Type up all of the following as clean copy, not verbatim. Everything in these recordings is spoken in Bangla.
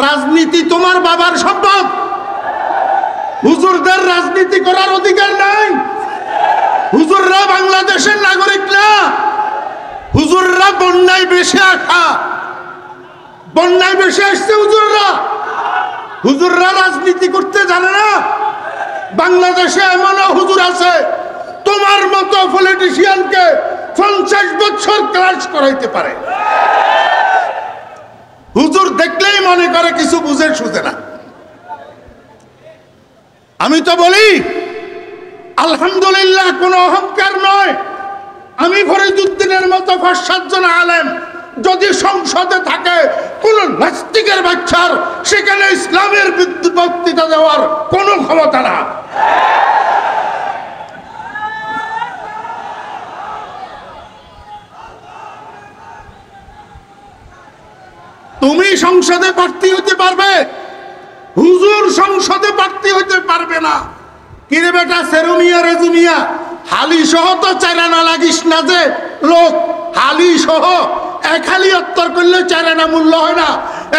রাজনীতি তোমার বাবার সম্পদ। হুজুরদের রাজনীতি করার অধিকার নাই। হুজুররা বাংলাদেশের নাগরিক না। হুজুররা বন্যায় ভেসে আসা, বন্যায় ভেসে আসছে হুজুররা। হুজুররা রাজনীতি করতে জানে না। বাংলাদেশে এমনও হুজুর আছে তোমার মতো পলিটিশিয়ানকে 50 বছর ক্লাস করাইতে পারে। হুজুর দেখলেই মনে করে কিছু বুঝে সুঝে না। আমি তো বলি আলহামদুলিল্লাহ, কোনো অহংকার নয়। আমি ফরিদউদ্দিনের মতো 5-7 জন আলেম যদি সংসদে থাকে, কোন নাস্তিকের বাচ্চার সেখানে ইসলামের বক্তৃতা দেওয়ার কোনো ক্ষমতা না। তুমি সংসদে প্রার্থী হতে পারবে, হুজুর সংসদে প্রার্থী হতে পারবে না। কিরে বেটা সেরুমিয়া রেজুমিয়া, হালি সহ তো চারানা লাগিস না যে লোক। হালি সহ এক হালি উত্তর করলে চারানা মূল্য হয় না।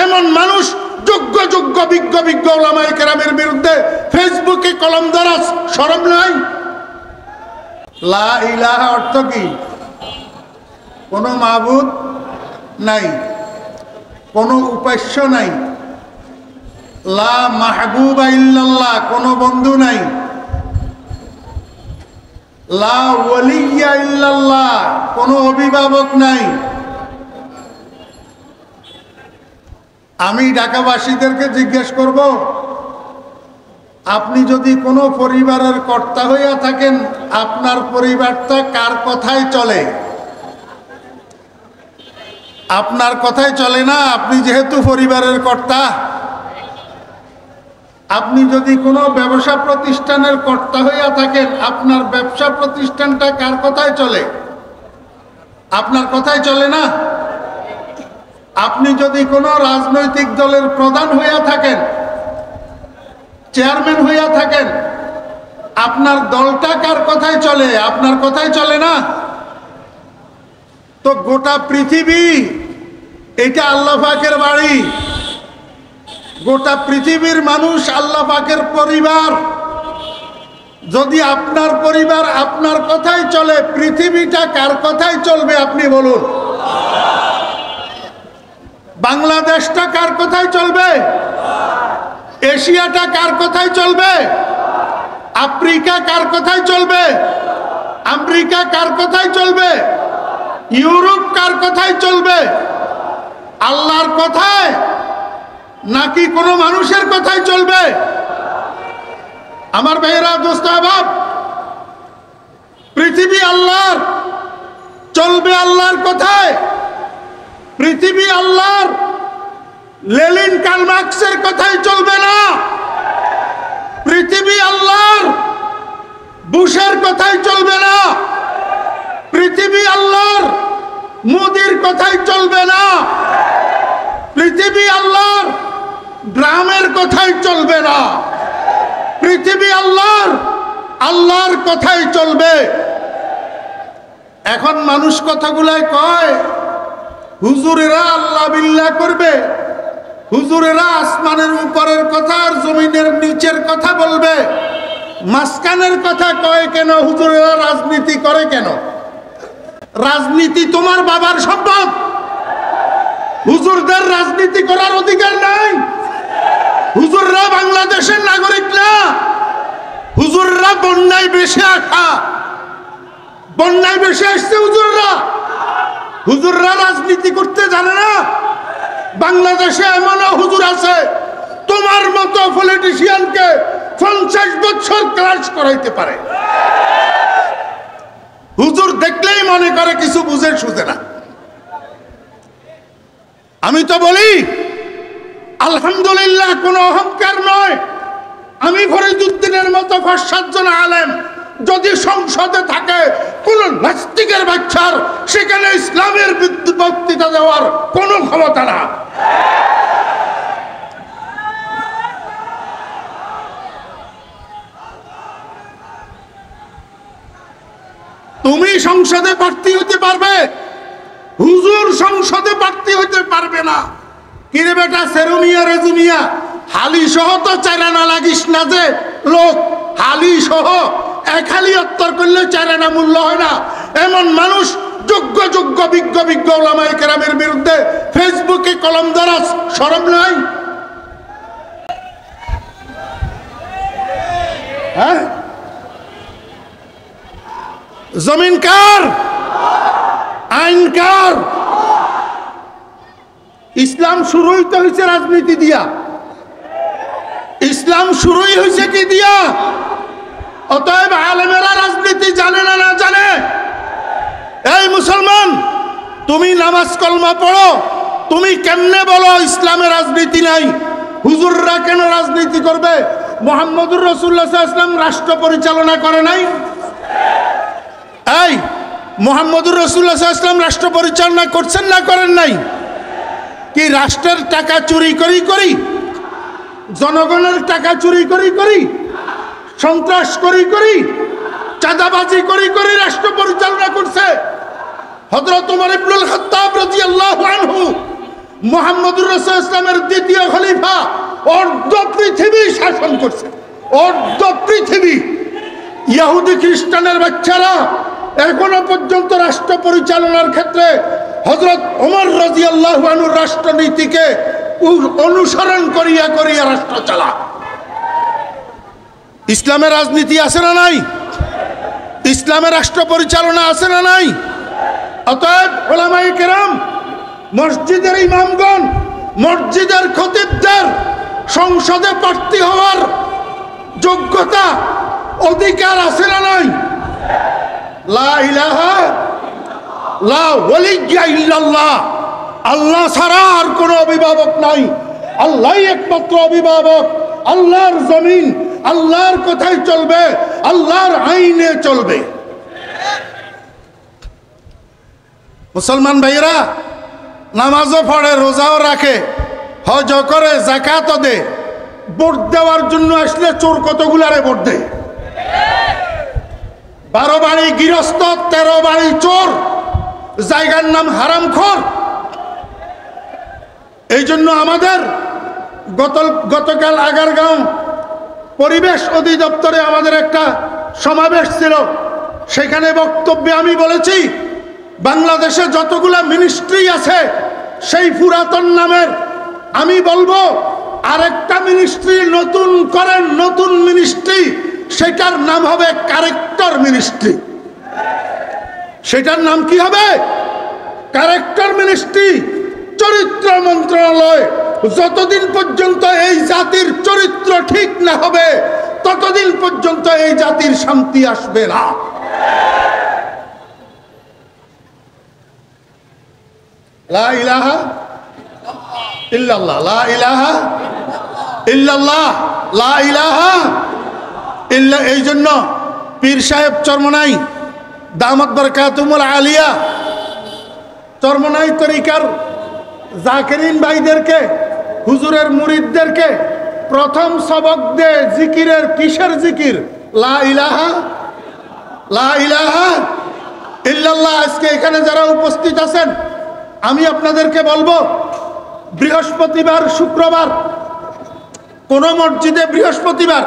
এমন মানুষ যোগ্য যোগ্য বিজ্ঞ বিজ্ঞ ওলামায়ে কেরামের বিরুদ্ধে ফেসবুকে কলম ধরা শরম নাই? লা ইলাহা অর্থ কি? কোনো মাবুদ নাই, কোনো উপাস্য নাই। লা মাহবুবা ইল্লাল্লাহ, কোনো বন্ধু নাই। লা ওয়ালিয়া ইল্লাল্লাহ, কোনো অভিভাবক নাই। আমি ঢাকাবাসীদেরকে জিজ্ঞেস করব, আপনি যদি কোনো পরিবারের কর্তা হইয়া থাকেন, আপনার পরিবারটা কার কথায় চলে? আপনার কথায় চলে না। আপনি যেহেতু পরিবারের কর্তা, আপনি যদি কোনো ব্যবসা প্রতিষ্ঠানের কর্তা হইয়া থাকেন, আপনার ব্যবসা প্রতিষ্ঠানটা কার কথায় চলে? আপনার কথায় চলে না। আপনি যদি কোনো রাজনৈতিক দলের প্রধান হইয়া থাকেন, চেয়ারম্যান হইয়া থাকেন, আপনার দলটা কার কথায় চলে? আপনার কথায় চলে না। তো গোটা পৃথিবী এটা আল্লাহ পাকের বাড়ি। গোটা পৃথিবীর মানুষ আল্লাহ পাকের পরিবার। যদি আপনার পরিবার আপনার কথাই চলে, পৃথিবীটা কার কথাই চলবে আপনি বলুন? বাংলাদেশটা কার কথাই চলবে? এশিয়াটা কার কথাই চলবে? আফ্রিকা কার কথাই চলবে? আমেরিকা কার কথাই চলবে? ইউরোপ কার কথাই চলবে? আল্লাহর কথায় নাকি কোনো মানুষের কথাই চলবে? আমার ভাইয়েরা, দোস্ত আহবাব, পৃথিবী আল্লাহর, চলবে আল্লাহর কথায়। পৃথিবী আল্লাহর, লেনিন কার্ল মার্কসের কথাই চলবে না। পৃথিবী আল্লাহর, বুশের কথাই চলবে না। পৃথিবী আল্লাহর, মোদির কথাই চলবে না। পৃথিবী আল্লাহর, ড্রামের কথাই চলবে না। পৃথিবী আল্লাহর, আল্লাহর কথাই চলবে। এখন মানুষ কথাগুলাই কয় হুজুরেরা আল্লাহ বিল্লাহ করবে, হুজুরেরা আসমানের উপরের কথা আর জমিনের নিচের কথা বলবে। মাঝখানের কথা কয় কেন? হুজুরেরা রাজনীতি করে কেন? রাজনীতি তোমার বাবার সম্পদ। হুজুরদের রাজনীতি করার অধিকার নাই। হুজুররা বাংলাদেশের নাগরিক না। হুজুররা বন্যায় ভেসে আসা, বন্যায় ভেসে আসছে হুজুররা। হুজুররা রাজনীতি করতে জানে না। বাংলাদেশে এমনও হুজুর আছে তোমার মতো পলিটিশিয়ানকে 50 বছর ক্লাস করাইতে পারে। হুজুর দেখলেই মনে করে কিছু বুঝে সুঝে না। আমি তো বলি আলহামদুলিল্লাহ, কোনো অহংকার নয়। আমি ফরিদউদ্দিনের মতো 5-7 জন আলেম যদি সংসদে থাকে, কোন নাস্তিকের বাচ্চার সেখানে ইসলামের বক্তৃতা দেওয়ার কোনো ক্ষমতা না। তুমি সংসদে প্রার্থী হতে পারবে, হুজুর সংসদে প্রার্থী হতে পারবে না। কিরে বেটা সেরুমিয়া রেজুমিয়া, হালি সহ তো চারানা লাগিস না যে লোক, হালি সহ এক হালি উত্তর করলে চারানা মূল্য হয় না এমন মানুষ যোগ্য যোগ্য বিজ্ঞ বিজ্ঞ ওলামায়ে কেরামের বিরুদ্ধে ফেসবুকে কলম ধরা শরম নাই? হ্যাঁ, জমিন কার? আইন কার? ইসলাম শুরুই তো হয়েছে রাজনীতি দিয়া। ইসলাম শুরুই হয়েছে কি দিয়া? অতএব আলেমেরা রাজনীতি জানে না, না জানে? এই মুসলমান, তুমি নামাজ কলমা পড়ো, তুমি কেমনে বলো ইসলামে রাজনীতি নাই? হুজুররা কেন রাজনীতি করবে? মুহাম্মদুর রাসূলুল্লাহ সাল্লাল্লাহু আলাইহি ওয়াসাল্লাম রাষ্ট্র পরিচালনা করে নাই? এই মুহাম্মদুর রাসূলুল্লাহ সাল্লাল্লাহু আলাইহি ওয়াসাল্লাম রাষ্ট্র পরিচালনা করছেন না করেন নাই? কি রাষ্ট্রের টাকা চুরি করি করি, জনগণের টাকা চুরি করি করি, সন্ত্রাস করি করি, চাঁদাবাজি করি করি রাষ্ট্র পরিচালনা করছে? হযরত ওমর ইবনুল খাত্তাব রাদিয়াল্লাহু আনহু মুহাম্মদুর রাসূলুল্লাহ ইসলামের দ্বিতীয় খলিফা, অর্ধ পৃথিবী শাসন করছে, অর্ধ পৃথিবী। ইহুদি খ্রিস্টানের বাচ্চারা এখনো পর্যন্ত রাষ্ট্র পরিচালনার ক্ষেত্রে হযরত ওমর রাদিয়াল্লাহু আনহুর রাষ্ট্রনীতিকে অনুসরণ করিয়া করিয়া রাষ্ট্র চালা। ইসলামের রাজনীতি আছে না নাই? ইসলামের রাষ্ট্র পরিচালনা আছে না নাই? অতএব উলামায়ে কেরাম, মসজিদের ইমামগণ, মসজিদের খতিবদের সংসদে প্রার্থী হওয়ার যোগ্যতা অধিকার আছে না নাই? লা ইলাহা লা ওয়ালিয়্যা ইল্লাল্লাহ, আল্লাহ ছাড়া আর কোনো অভিভাবক নাই, আল্লাহই একমাত্র অভিভাবক। আল্লাহর জমিন আল্লাহর কথাই চলবে, আল্লাহর আইনে চলবে। মুসলমান ভাইয়েরা নামাজও পড়ে, রোজাও রাখে, হজও করে, যাকাতও দেয়, ভোট দেওয়ার জন্য আসলে চোর কতগুলারে ভোট দেয়। 12 বাড়ি গৃহস্থ, 13 বাড়ি চোর, জায়গার নাম হারামখোর। এই জন্য আমাদের গতকাল আগারগাঁও পরিবেশ অধিদপ্তরে আমাদের একটা সমাবেশ ছিল। সেখানে বক্তব্যে আমি বলেছি, বাংলাদেশে যতগুলা মিনিস্ট্রি আছে সেই পুরাতন নামের আমি বলবো আরেকটা মিনিস্ট্রি নতুন করেন, নতুন মিনিস্ট্রি, সেটার নাম হবে কারেক্টর মিনিস্ট্রি। সেটার নাম কি হবে? কারেক্টর মিনিস্ট্রি, চরিত্র মন্ত্রণালয়। যতদিন পর্যন্ত এই জাতির চরিত্র ঠিক না হবে ততদিন পর্যন্ত এই জাতির শান্তি আসবে না। লা ইলাহা ইল্লাল্লাহ, লা ইলাহা ইল্লাল্লাহ, লা ইলাহা ইল্লা। এই জন্য পীর সাহেব চরমনাই দামাত বরকাতুহুল আলিয়া, চরমনাই তরিকার জাকিরিন ভাইদেরকে, হুজুরের মুরিদদেরকে প্রথম সবক দে জিকিরের। কিসের জিকির? লা ইলাহা, লা ইলাহা ইল্লাল্লাহ। আজকে এখানে যারা উপস্থিত আছেন, আমি আপনাদেরকে বলবো, বৃহস্পতিবার, শুক্রবার কোন মসজিদে, বৃহস্পতিবার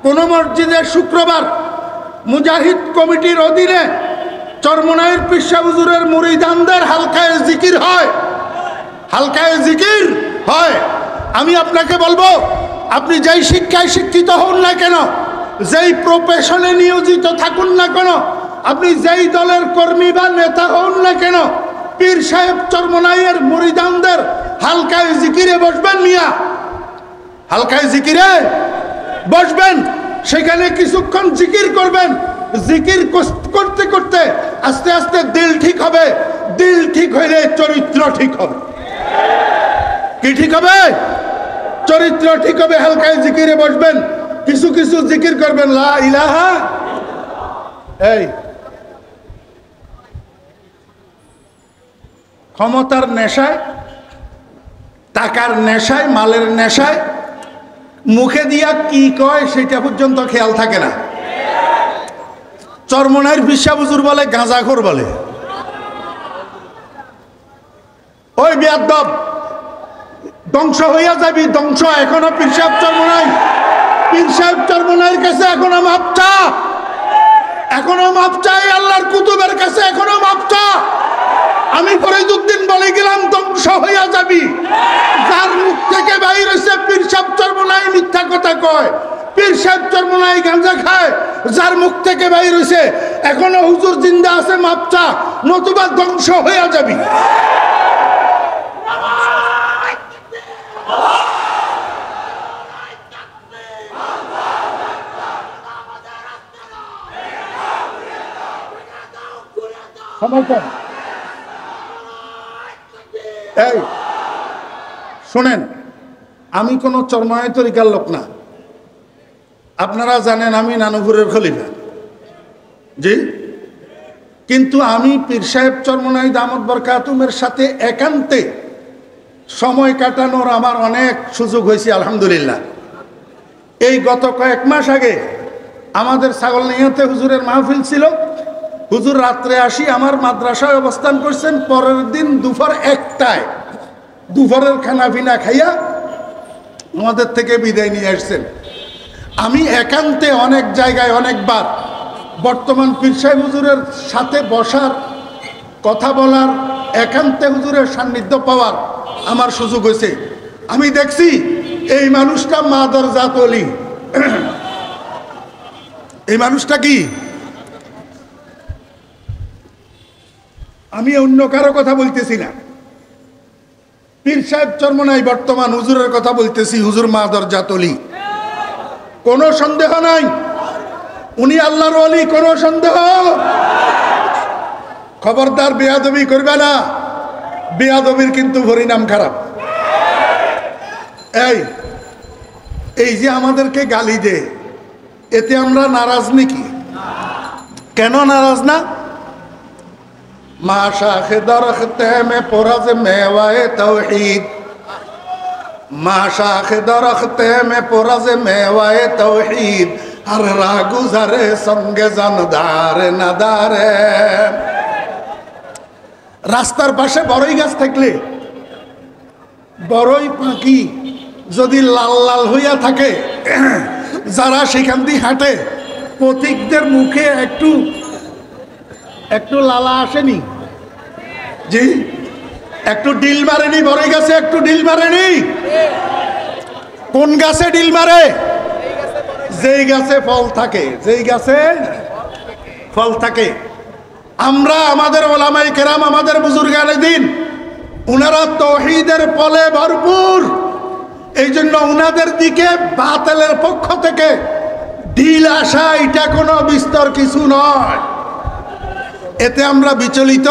কোন মসজিদে, শুক্রবার মুজাহিদ কমিটির অধীনে চরমনাইয়ের পীর সাহেব হুজুরের মুরিদানদের হালকায়ে জিকির হয়, হালকায়ে জিকির হয়। আমি আপনাকে বলবো, আপনি যেই শিক্ষায় শিক্ষিত হন না কেন, যেই প্রফেশনে নিয়োজিত থাকুন না কেন, আপনি যেই দলের কর্মী বা নেতা হন না কেন, পীর সাহেব চরমনাইয়ের মুরিদানদের হালকায়ে জিকিরে বসবেন মিয়া, হালকায়ে জিকিরে বসবেন। সেখানে কিছুক্ষণ জিকির করবেন। জিকির করতে করতে আস্তে আস্তে দিল ঠিক হবে। দিল ঠিক হইলে চরিত্র ঠিক হবে। কি ঠিক হবে? চরিত্র ঠিক হবে। হালকায় জিকিরে বসবেন, কিছু কিছু জিকির করবেন, লা ইলাহা। এই ক্ষমতার নেশায়, টাকার নেশায়, মালের নেশায় মুখে দিয়া কি কয় সেটা পর্যন্ত খেয়াল থাকে না। চরমনাইয়ের পীর সাহেব হুজুর বলে গাঁজাখোর বলে। ওই বেয়াদব, ধ্বংস হইয়া যাবি, ধ্বংস। এখনো পীর সাহেব চরমোনাই, পীর সাহেব চরমোনাইয়ের কাছে এখনো মাপ চা, এখনো মাপ চাই আল্লাহর কুতুবের কাছে, এখনো মাপ চা। আমি ফরিদউদ্দিন বলে গেলাম ধ্বংস হইয়া যাবি। যার মুখ থেকে বাইর হইছে পীর সাহেব চরমোনাই মিথ্যা কথা কয়, পীর সাহেব চরমোনাই গাঁজা খায়, যার মুখ থেকে বাইর হইছে এখনো হুজুর জিন্দা আছে, মাপ চা, নতুবা ধ্বংস হইয়া যাবি। এই শোনেন, আমি কোন চরমনাই তরিকার লোক না। আপনারা জানেন আমি নানুপুরের খলিফা, জি। কিন্তু আমি পীর সাহেব চরমনাই দামত বরকাতুমের সাথে একান্তে সময় কাটানোর আমার অনেক সুযোগ হয়েছে, আলহামদুলিল্লাহ। এই গত কয়েক মাস আগে আমাদের ছাগলনাইয়াতে হুজুরের মাহফিল ছিল। হুজুর রাত্রে আসি আমার মাদ্রাসায় অবস্থান করছেন, পরের দিন দুপুর 1টায় দুপুরের খানা পিনা খাইয়া আমাদের থেকে বিদায় নিয়ে আসছেন। আমি একান্তে অনেক জায়গায় অনেকবার বর্তমান পীর সাহেব হুজুরের সাথে বসার, কথা বলার, একান্তে হুজুরের সান্নিধ্য পাওয়ার আমার সুযোগ হয়েছে। আমি দেখছি এই মানুষটা মাদার জাত ওলি। এই মানুষটা কি, আমি অন্য কারো কথা বলতেছি না, পীর সাহেব চরমোনাই বর্তমান হুজুরের কথা বলতেছি। হুজুর মাদার জাত ওলি, কোনো সন্দেহ নাই, উনি আল্লাহর ওলি, কোনো সন্দেহ। খবরদার বেয়াদবি করবে না, বেয়াদবির কিন্তু পরিণাম খারাপ। এই যে আমাদেরকে গালি দে, এতে আমরা নারাজ নাকি? কেন নারাজ না? মা শাখে দরখতে মে পরাজ মেওয়ায়ে তাওহীদ, মা শাখে দরখতে মে পরাজ মেওয়ায়ে তাওহীদ, আর রাগুজারে সঙ্গে জানদারে নাদারে। রাস্তার পাশে বড়ই গাছ থাকলে বড়ই পাখি যদি লাল লাল হইয়া থাকে, যারা সেখান দিয়ে হাঁটে পথিকদের মুখে একটু একটু লালা আসেনি? জি, একটু ডিল মারেনি? বড়ই গাছে একটু ডিল মারেনি? কোন গাছে ডিল মারে? যেই গাছে ফল থাকে, যেই গাছে ফল থাকে। আমরা আমাদের ওলামাই কেরাম, আমাদের বুজুর্গানে দিন, উনারা তাওহীদের ফলে ভরপুর। এই জন্য উনাদের দিকে বাতিলের পক্ষ থেকে ঢিল আসা এটা কোনো বিস্তর কিছু নয়। এতে আমরা বিচলিত